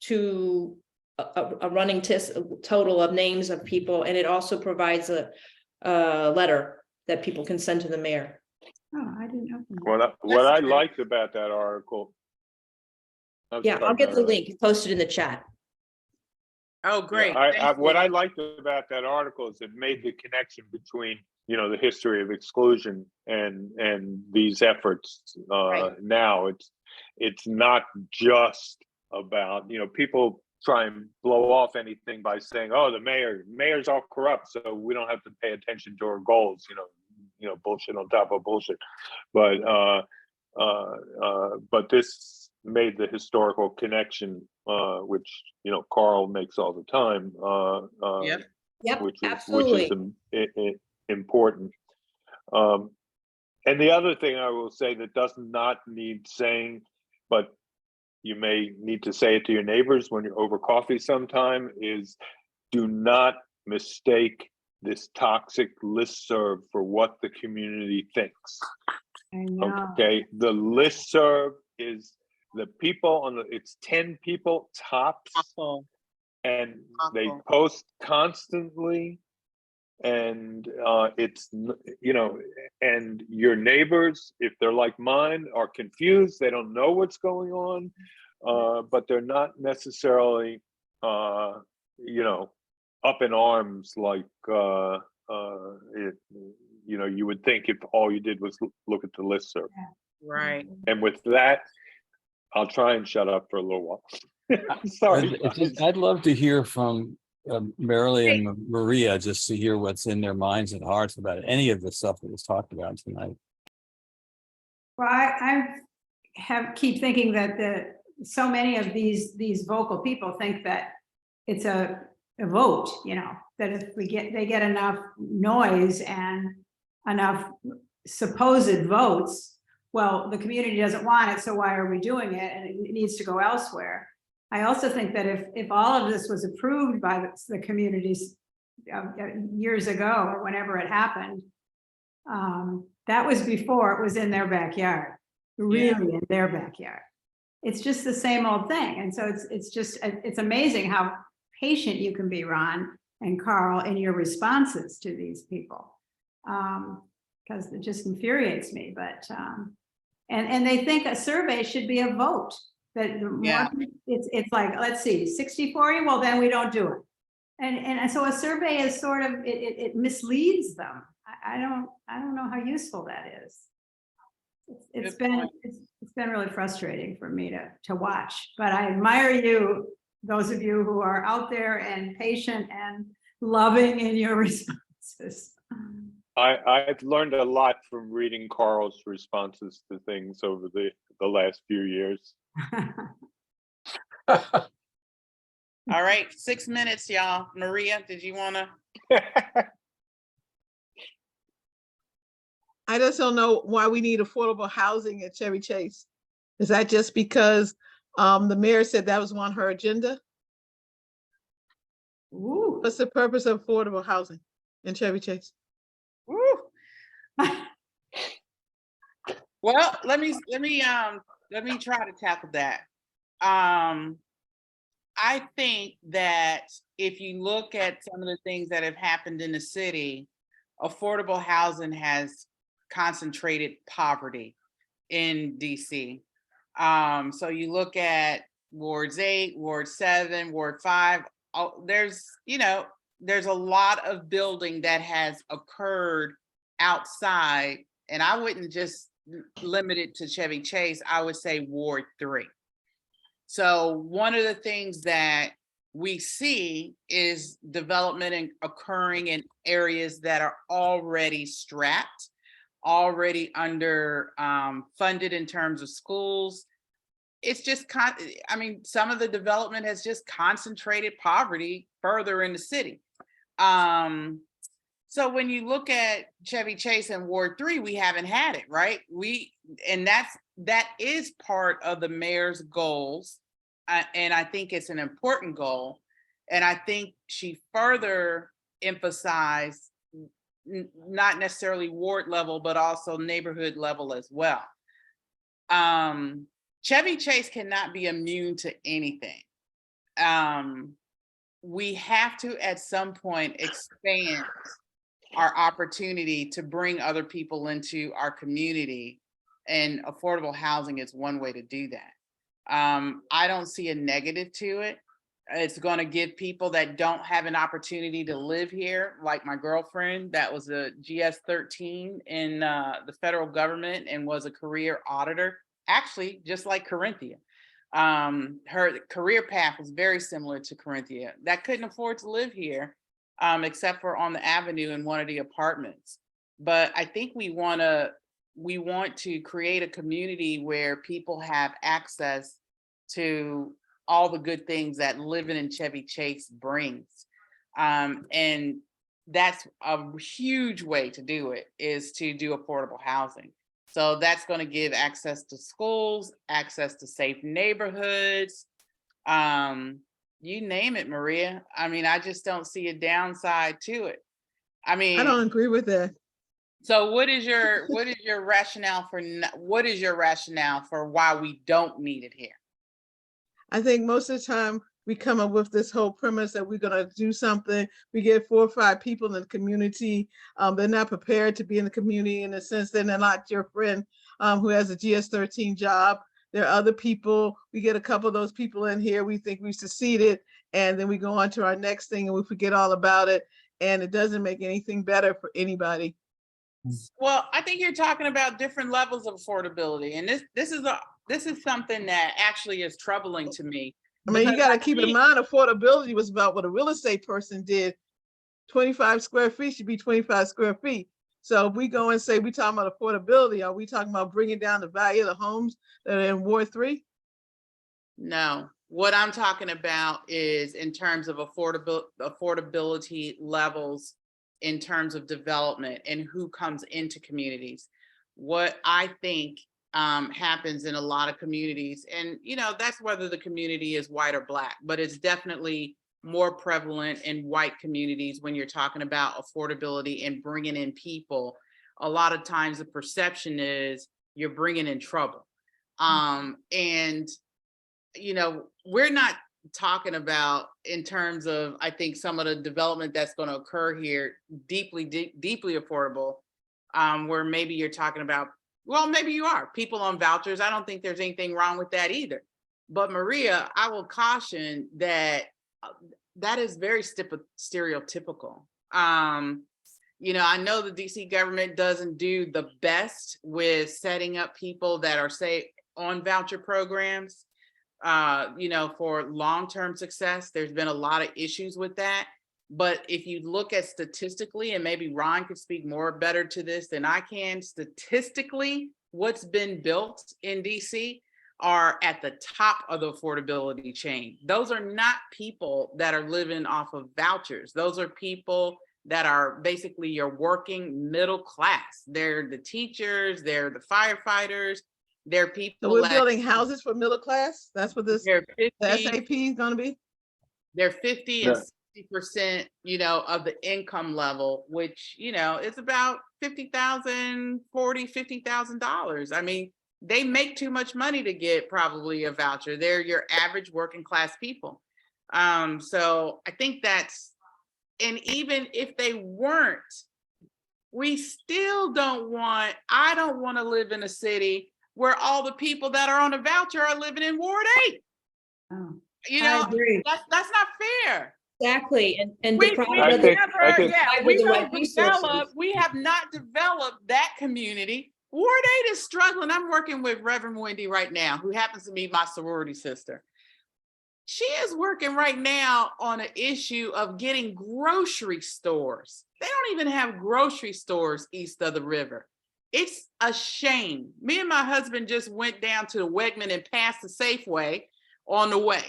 to a running total of names of people, and it also provides a letter that people can send to the mayor. Oh, I didn't open that. What I great. liked about that article. I'm Yeah, sorry, I'll get the Marilyn. link posted in the chat. Oh, Yeah, great. what I liked about that article is it made the connection between, the history of exclusion and these efforts. Right. Now it's not just about, people try and blow off anything by saying, oh, the mayor's all corrupt, so we don't have to pay attention to our goals, bullshit on top of bullshit. But this made the historical connection, which Carl makes all the time. Yep. Yep, which absolutely. is important. And the other thing I will say that does not need saying, but you may need to say it to your neighbors when you're over coffee sometime, is do not mistake this toxic listserv for what the community thinks. I know. Okay, the listserv is the people it's 10 people tops, Awful. and they Awful. post constantly, and it's and your neighbors, if they're like mine, are confused. They don't know what's going on, but they're not necessarily up in arms like you would think if all you did was look at the listserv. Right. And with that, I'll try and shut up for a little while. Sorry. I'd love to hear from Marilee and Maria, just to hear what's in their minds and hearts about any of the stuff that was talked about tonight. Well, I keep thinking that so many of these vocal people think that it's a vote, that if they get enough noise and enough supposed votes, well, the community doesn't want it, so why are we doing it? And it needs to go elsewhere. I also think that if all of this was approved by the communities years ago, or whenever it happened, that was before it was in their backyard, really in their backyard. It's just the same old thing. And so it's amazing how patient you can be, Ron and Carl, in your responses to these people. Because it just infuriates me, but and they think a survey should be a vote. That it's like, let's see, 60-40, well, then we don't do it. And so a survey is sort of, it misleads them. I don't know how useful that is. It's been really frustrating for me to watch, but I admire you those of you who are out there and patient and loving in your responses. I've learned a lot from reading Carl's responses to things over the last few years. All right, 6 minutes, y'all. Maria, did you want to? I just don't know why we need affordable housing at Chevy Chase. Is that just because the mayor said that was on her agenda? Ooh. What's the purpose of affordable housing in Chevy Chase? Well, let me try to tackle that. I think that if you look at some of the things that have happened in the city, affordable housing has concentrated poverty in DC. So you look at wards 8, ward 7, ward 5, there's a lot of building that has occurred outside, and I wouldn't just limit it to Chevy Chase, I would say ward 3. So one of the things that we see is development occurring in areas that are already strapped, already under funded in terms of schools. It's just, some of the development has just concentrated poverty further in the city. So when you look at Chevy Chase and Ward 3, we haven't had it, right? That is part of the mayor's goals. And I think it's an important goal. And I think she further emphasized not necessarily ward level, but also neighborhood level as well. Chevy Chase cannot be immune to anything. We have to, at some point, expand our opportunity to bring other people into our community, and affordable housing is one way to do that. I don't see a negative to it. It's going to give people that don't have an opportunity to live here, like my girlfriend that was a GS-13 in the federal government and was a career auditor, actually just like Corinthia. Her career path was very similar to Corinthia, that couldn't afford to live here except for on the avenue in one of the apartments. But I think we want to create a community where people have access to all the good things that living in Chevy Chase brings. And that's a huge way to do it, is to do affordable housing. So that's going to give access to schools, access to safe neighborhoods, you name it, Maria. I just don't see a downside to it. I don't agree with that. So what is your rationale for why we don't need it here? I think most of the time we come up with this whole premise that we're going to do something. We get 4 or 5 people in the community. They're not prepared to be in the community, in the sense that they're not your friend who has a GS-13 job. There are other people. We get a couple of those people in here. We think we succeeded, and then we go on to our next thing and we forget all about it. And it doesn't make anything better for anybody. Well, I think you're talking about different levels of affordability, and this is something that actually is troubling to me. You got to keep in mind, affordability was about what a real estate person did. 25 square feet should be 25 square feet. So if we go and say we're talking about affordability, are we talking about bringing down the value of the homes that are in Ward 3? No, what I'm talking about is in terms of affordability levels, in terms of development and who comes into communities. What I think happens in a lot of communities, and that's whether the community is white or black, but it's definitely more prevalent in white communities when you're talking about affordability and bringing in people. A lot of times the perception is you're bringing in trouble. And we're not talking about, in terms of, I think, some of the development that's going to occur here, deeply affordable, where maybe you're talking about, well, maybe you are people on vouchers. I don't think there's anything wrong with that either. But Maria, I will caution that that is very stereotypical. I know the DC government doesn't do the best with setting up people that are, say, on voucher programs. you know, for long-term success. There's been a lot of issues with that. But if you look at statistically, and maybe Ron could speak more better to this than I can, statistically, what's been built in DC are at the top of the affordability chain. Those are not people that are living off of vouchers. Those are people that are basically your working middle class. They're the teachers, they're the firefighters, they're people. So we're that- building houses for middle class? That's what this, They're the 50, SAP is gonna be? they're 50 Yeah. and 60%, you know, of the income level, which, you know, is about $50,000. I mean, they make too much money to get probably a voucher. They're your average working class people. So I think that's, and even if they weren't, we still I don't want to live in a city where all the people that are on a voucher are living in Ward 8. Oh, You I know, agree. that's not fair. Exactly, and We, the problem I with think- it, I think- yeah, with we the don't right resources. develop, we have not developed that community. Ward 8 is struggling. I'm working with Reverend Wendy right now, who happens to be my sorority sister. She is working right now on an issue of getting grocery stores. They don't even have grocery stores east of the river. It's a shame. Me and my husband just went down to the Wegman and passed the Safeway on the way.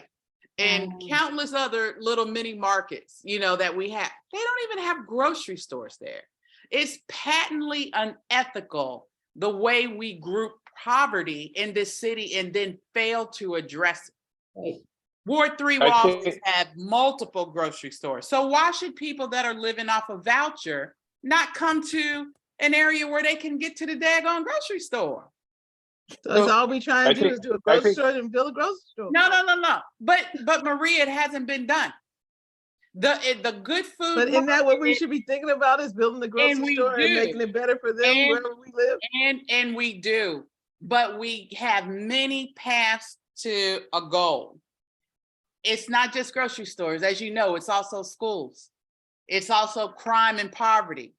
And countless other little mini markets, you know, that we have. They don't even have grocery stores there. It's patently unethical the way we group poverty in this city and then fail to address it. Right. Ward 3 I will think- have multiple grocery stores. So why should people that are living off a voucher not come to an area where they can get to the daggone grocery store? So that's So, all we trying I to do think- is do a I grocery think- store and build a grocery store. No. But Maria, it hasn't been done. The good food. But isn't that what we market- should be thinking about, is building the grocery we store and do. making it better for them And- wherever we live? And we do, but we have many paths to a goal. It's not just grocery stores, as you know, it's also schools. It's also crime and poverty.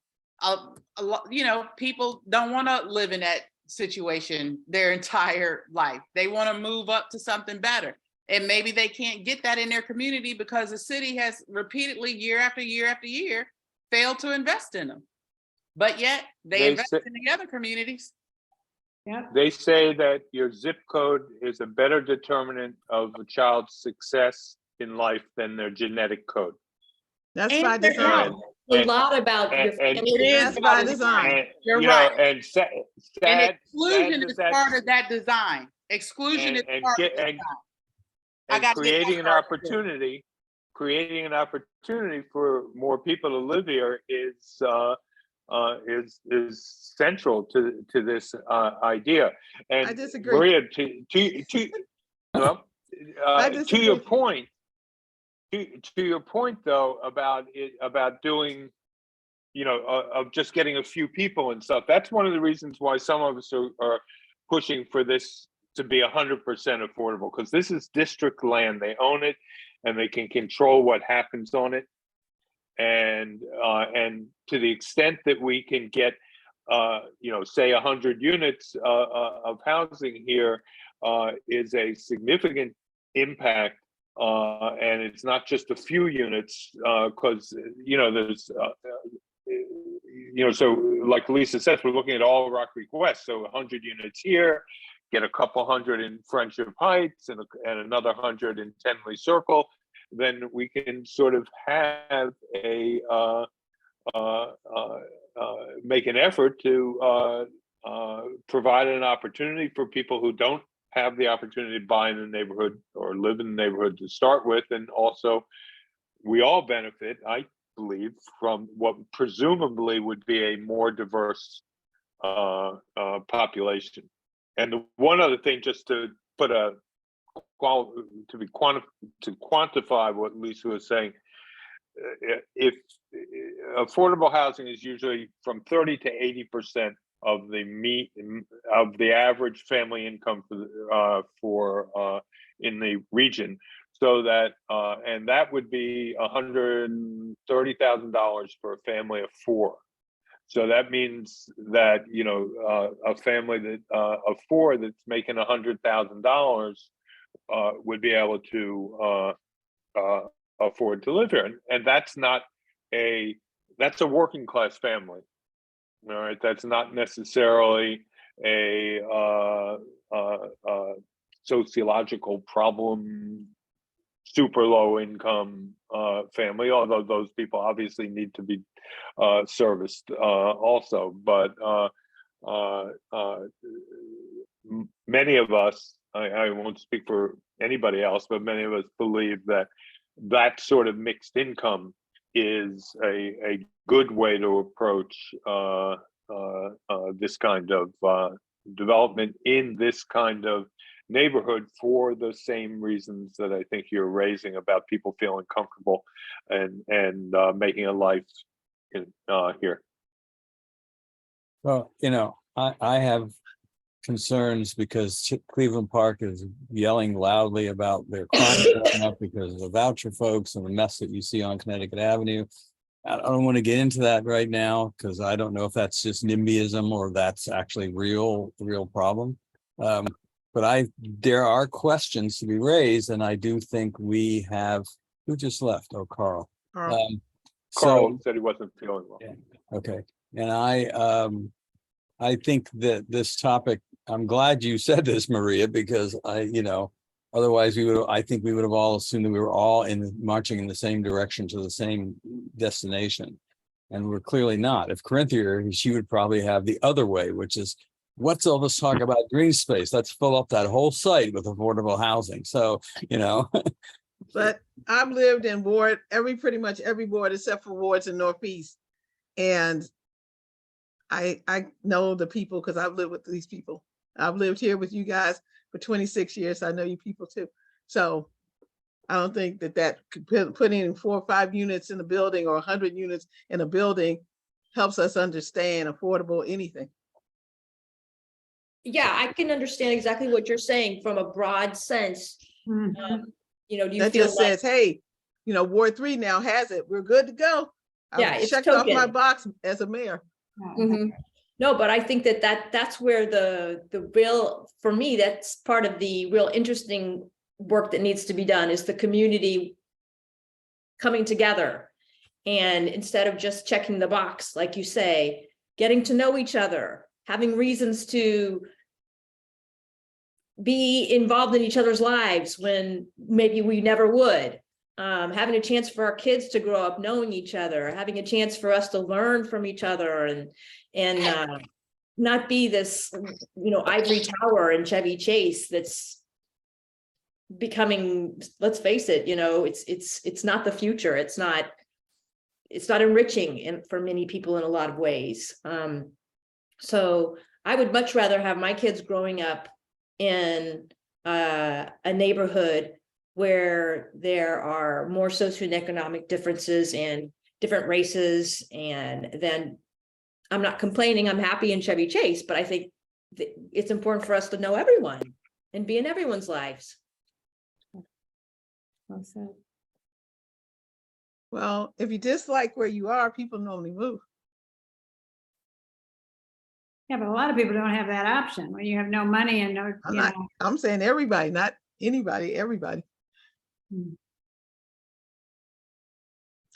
You know, people don't want to live in that situation their entire life. They want to move up to something better. And maybe they can't get that in their community because the city has repeatedly, year after year after year, failed to invest in them. But yet they They invest say- in the other communities. They say that your zip code is a better determinant of a child's success in life than their genetic code. That's And by they're design. wrong. A lot about your and- family. It is That's by design. And, You're you know, right. and And sad exclusion that is that's- part of that design. Exclusion is and part get- of the and- design. I and gotta get creating my an card. creating an opportunity for more people to live here is central to this idea. And I disagree. Maria, well, I to disagree. your point, though, about doing, you know, of just getting a few people and stuff. That's one of the reasons why some of us are pushing for this to be 100% affordable, because this is district land. They own it and they can control what happens on it. And to the extent that we can get, you know, say 100 units of housing here is a significant impact. And it's not just a few units, because, you know, there's, you know, so like Lisa says, we're looking at all Rock Creek West. So 100 units here, get a couple hundred in Friendship Heights and another 100 in Tenley Circle, then we can sort of have a make an effort to provide an opportunity for people who don't have the opportunity to buy in the neighborhood or live in the neighborhood to start with. And also, we all benefit, I believe, from what presumably would be a more diverse population. And the one other thing, just to put to quantify what Lisa was saying, if affordable housing is usually from 30 to 80% of the average family income for in the region, so that and that would be $130,000 for a family of 4. So that means that, you know, a family that of 4 that's making $100,000 would be able to afford to live here, and that's not that's a working class family. All right, that's not necessarily a sociological problem, super low income family, although those people obviously need to be serviced also. But many of us, I won't speak for anybody else, but many of us believe that that sort of mixed income is a good way to approach this kind of development in this kind of neighborhood, for the same reasons that I think you're raising about people feeling comfortable and making a life in here. Well, I have concerns because Cleveland Park is yelling loudly about their crime going up because of the voucher folks and the mess that you see on Connecticut Avenue. I don't want to get into that right now because I don't know if that's just NIMBYism or that's actually real problem. But there are questions to be raised, and I do think we have. Who just left? Oh, Carl. Carl So said he wasn't feeling well. okay, and I think that this topic. I'm glad you said this, Maria, because otherwise I think we would have all assumed that we were all marching in the same direction to the same destination, and we're clearly not. If Corinthia, she would probably have the other way, which is, what's all this talk about green space? Let's fill up that whole site with affordable housing. So, But I've lived in pretty much every ward except for wards in Northeast. And I know the people because I've lived with these people. I've lived here with you guys for 26 years. So I know you people too. So I don't think that putting in 4 or 5 units in a building or 100 units in a building helps us understand affordable anything. Yeah, I can understand exactly what you're saying from a broad sense. Mhm. Do you That feel just like, says, hey, Ward 3 now has it. We're good to go. Yeah, I it's checked off my token. box as a mayor. Mhm. No, but I think that's where the real, for me, that's part of the real interesting work that needs to be done, is the community coming together. And instead of just checking the box, like you say, getting to know each other, having reasons to be involved in each other's lives when maybe we never would, having a chance for our kids to grow up knowing each other, having a chance for us to learn from each other, and not be this, ivory tower in Chevy Chase that's becoming, let's face it, it's not the future. It's not enriching for many people in a lot of ways. So I would much rather have my kids growing up in a neighborhood where there are more socioeconomic differences and different races, and then I'm not complaining, I'm happy in Chevy Chase, but I think it's important for us to know everyone and be in everyone's lives. Well said. Well, if you dislike where you are, people normally move. Yeah, but a lot of people don't have that option when you have no money and no, I'm saying everybody, not anybody, everybody.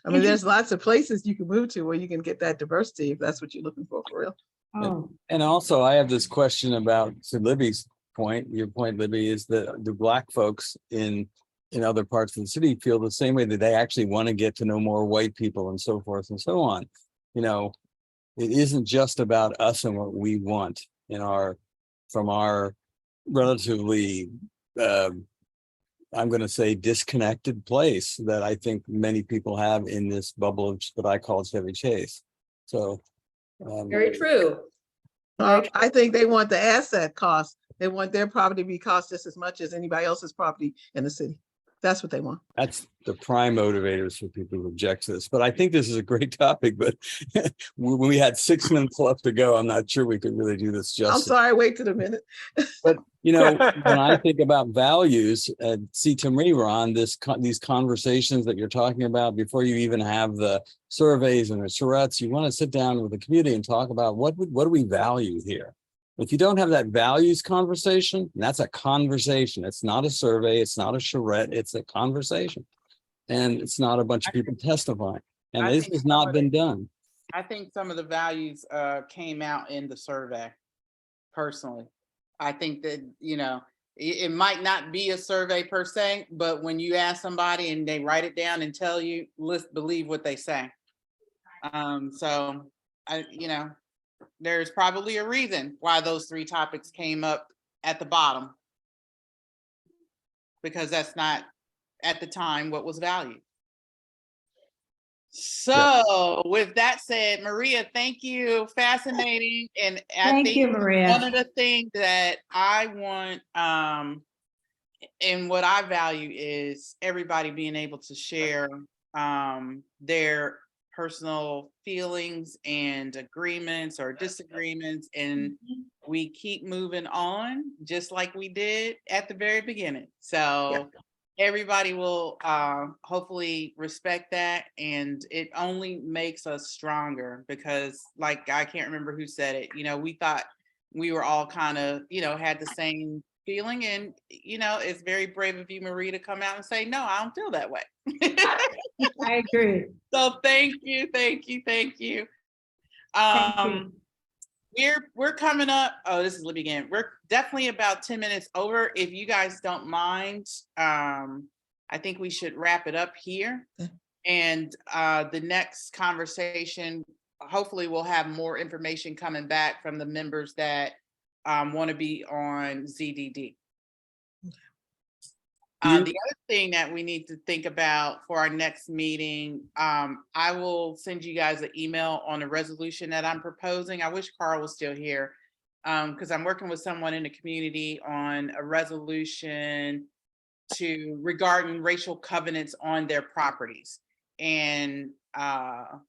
I mean, there's lots of places you can move to where you can get that diversity if that's what you're looking for real. Oh, And also I have this question about, to Libby's point, your point, Libby, is that the Black folks in other parts of the city feel the same way, that they actually want to get to know more white people and so forth and so on. It isn't just about us and what we want from our relatively, I'm going to say, disconnected place that I think many people have in this bubble of that I call Chevy Chase. So Very true. I think they want the asset cost. They want their property to be cost just as much as anybody else's property in the city. That's what they want. That's the prime motivators for people who object to this. But I think this is a great topic, but when we had 6 minutes left to go, I'm not sure we could really do this justice. I'm sorry, wait till a minute. But, when I think about values, see, to me, Ron, these conversations that you're talking about before you even have the surveys and the charrettes, you want to sit down with the community and talk about what do we value here? If you don't have that values conversation, and that's a conversation. It's not a survey. It's not a charrette. It's a conversation. And it's not a bunch of people testifying. And I this think has some not of been done. I think some of the values came out in the survey, personally. I think that, it might not be a survey per se, but when you ask somebody and they write it down and tell you, let's believe what they say. So there's probably a reason why those 3 topics came up at the bottom. Because that's not at the time what was valued. So with that said, Maria, thank you. Fascinating. And I Thank think you, one Maria. of the things that I want and what I value is everybody being able to share their personal feelings and agreements or disagreements, and we keep moving on just like we did at the very beginning. So everybody will hopefully respect that, and it only makes us stronger because, like, I can't remember who said it, we thought we were all kind of, had the same feeling, and it's very brave of you, Marie, to come out and say, no, I don't feel that way. I agree. So thank you. Thank you. We're coming up. Oh, this is Libby again. We're definitely about 10 minutes over. If you guys don't mind, I think we should wrap it up here. And the next conversation, hopefully we'll have more information coming back from the members that want to be on ZDD. The other thing that we need to think about for our next meeting, I will send you guys an email on a resolution that I'm proposing. I wish Carl was still here because I'm working with someone in the community on a resolution regarding racial covenants on their properties, and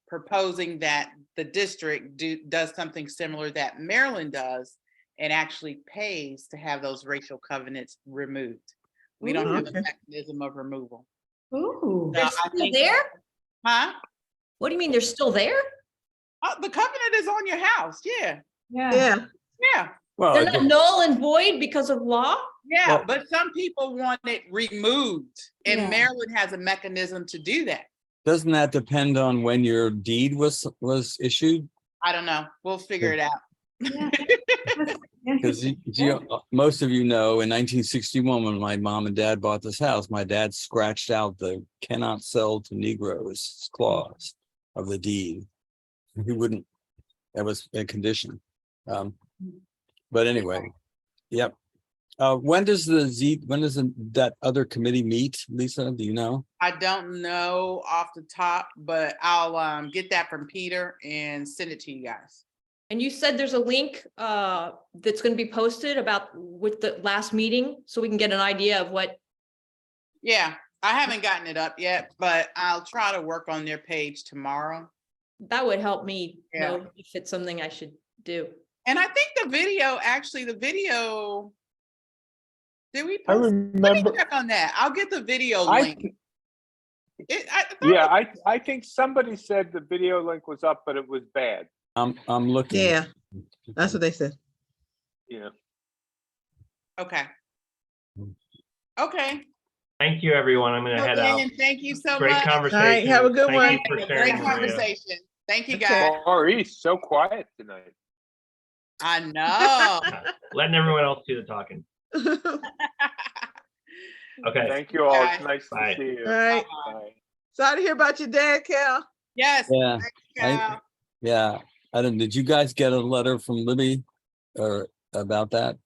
proposing that the district does something similar that Maryland does and actually pays to have those racial covenants removed. We don't have a mechanism of removal. Ooh. So They're I still think, there? huh? What do you mean they're still there? The covenant is on your house. Yeah. Yeah. Yeah. Well, They're not null and void because of law? Yeah. Well- But some people want it removed, and Yeah. Maryland has a mechanism to do that. doesn't that depend on when your deed was issued? I don't know. We'll figure it out. Yeah. Because most of you know, in 1961, when my mom and dad bought this house, my dad scratched out the "cannot sell to Negroes" clause of the deed. He wouldn't. That was a condition. But anyway, yep. When does that other committee meet, Lisa? Do you know? I don't know off the top, but I'll get that from Peter and send it to you guys. And you said there's a link that's going to be posted with the last meeting, so we can get an idea of what. Yeah, I haven't gotten it up yet, but I'll try to work on their page tomorrow. That would help me Yeah. know if it's something I should do. And I think the video, did we I post? Let me remember, check on that. I'll get the video I, link. I thought I think somebody said the video link was up, but it was bad. I'm looking. Yeah, that's what they said. Yeah. Okay. Okay. Thank you, everyone. I'm gonna head out. And thank you so Great much. conversation. All right, have a good Thank one. you for Great sharing, Maria. conversation. Thank you, Okay. guys. Maurice, so quiet tonight. I know. Letting everyone else do the talking. Okay. Thank you all. It's Bye. nice Bye. to see you. All right. Bye. Sorry to hear about your dad, Cal. Yes. Yeah, Thank you, Cal. yeah. I don't. Did you guys get a letter from Libby or about that?